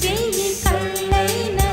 వెయ్యి కళ్ళైనా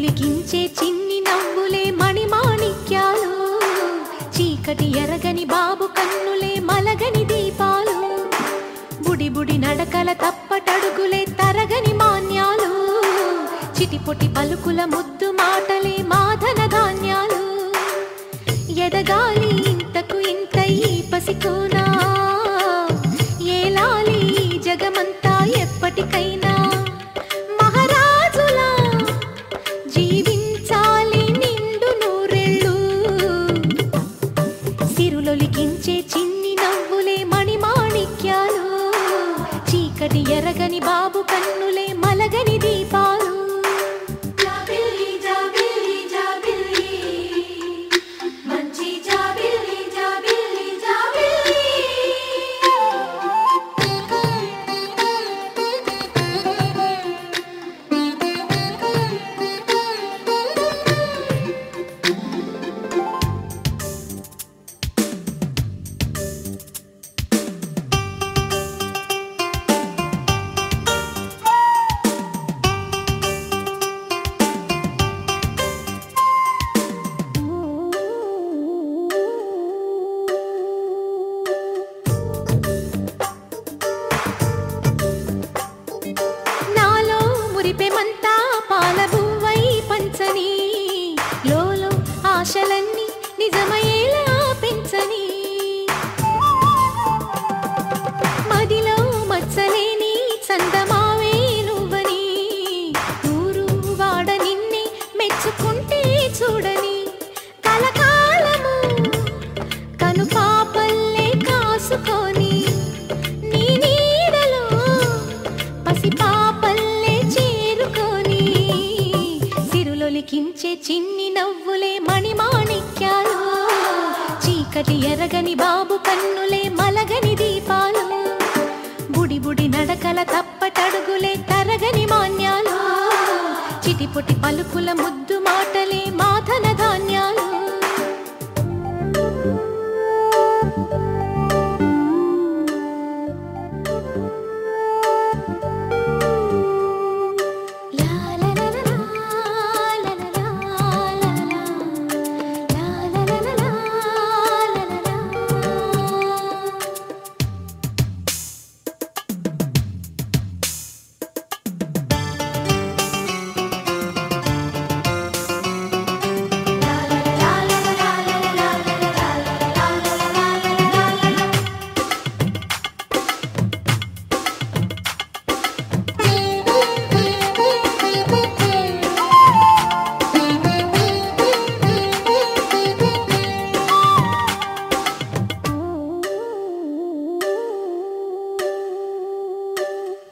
సిరులొలికించే చిన్ని నవ్వులే మణిమాణిక్యాలు, చీకటి ఎరగని బాబు కన్నులే మలగని దీపాలు, బుడి బుడి నడకల తప్పటడుగులే తరగని మాన్యాలు, చిటిపొటి పలుకుల ముద్దు మాటలే మాధన ధాన్యాలు. ఎదగాలి ఇంతకు ఇంత ఈ పసికోనా, ఏలాలి జగమంతా ఎప్పటికైనా, మహారాజులా జీవించాలి నిండు నూరెళ్ళు. సిరులొలికించే చిన్ని నవ్వులే మణిమాణిక్యాలు, చీకటి ఎరగని బాబు కన్నులే మలగని దీపాలు. ఆశలన్నీ నిజమయ్యేలా పెంచని, మదిలో మచ్చలేని చందమావే నువ్వని, ఊరు వాడ నిన్నే మెచ్చుకుంటే చూడని, కలకాలము కను పాపల్లే కాసుకొని, నీ నీడలో పసి పాపల్లే చేరుకొని, సిరులొలికించే చిన్ని నవ్వులే మణిమాణిక్యాలు, చీకటి ఎరగని బాబు కన్నులే మలగని దీపాలు, బుడి బుడి నడకల తప్పటడుగులే తరగని మాన్యాలు, చిటిపొటి పలుకుల ముద్దు మాటలే మాధన ధాన్యాలు.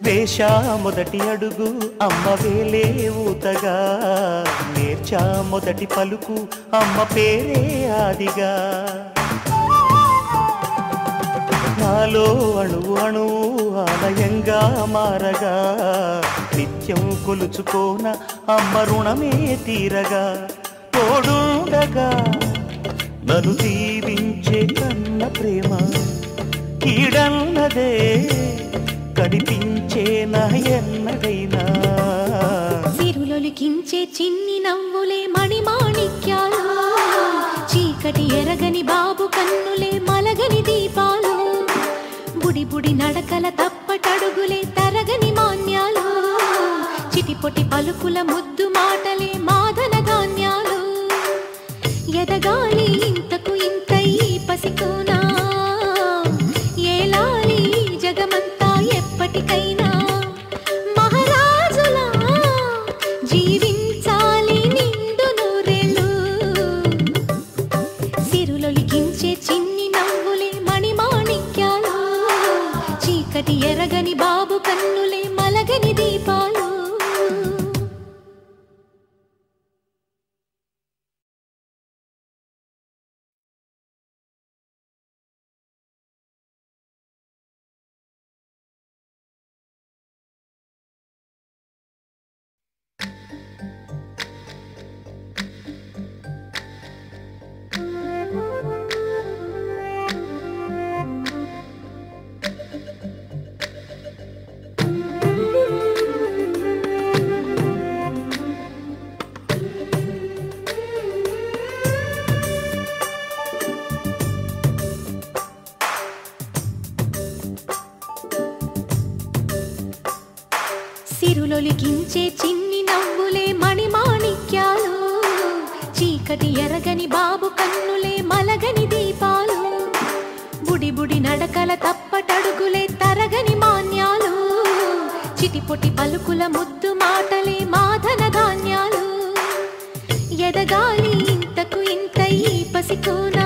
వేశా మొదటి అడుగు అమ్మ వేలే ఊతగా, నేర్చా మొదటి పలుకు అమ్మ పేరే ఆదిగా, నాలో అణువు అణువు ఆలయంగా మారగా, నిత్యం కొలుచుకోన అమ్మ రుణమే తీరగా, తోడుండగా నన్ను దీవించే కన్న ప్రేమ కీడన్నదే కనిపించే నా ఎన్నడైనా. సిరులొలికించే చిన్ని నవ్వులే మణిమాణిక్యాలు, చీకటి ఎరగని బాబు కన్నులే మలగని దీపాలు, బుడి బుడి నడకల తప్పటడుగులే తరగని మాన్యాలు, చిటిపొటి పలుకుల ముద్దు మాటలే మాధన ధాన్యాలు. ఎదగాలి ఇంతకు ఇంత ఈ పసికోనా, ఏలాలి జగమంతా ఎప్పటికైనా, మహారాజులా జీవించాలి నిండు నూరెళ్ళు. సిరులొలికించే చిన్ని నవ్వులే మణిమాణిక్యాలు, చీకటి ఎరగని బాబు కన్నులే మలగని దీపాలు. సిరులొలికించే చిన్ని నవ్వులే మణిమాణిక్యాలు చీకటి ఎరగని బాబు కన్నులే మలగని దీపాలు బుడి బుడి నడకల తప్పటడుగులే తరగని మాన్యాలు చిటిపొటి పలుకుల ముద్దు మాటలే మాధన ధాన్యాలు ఎదగాలి ఇంతకు ఇంత ఈ పసికోన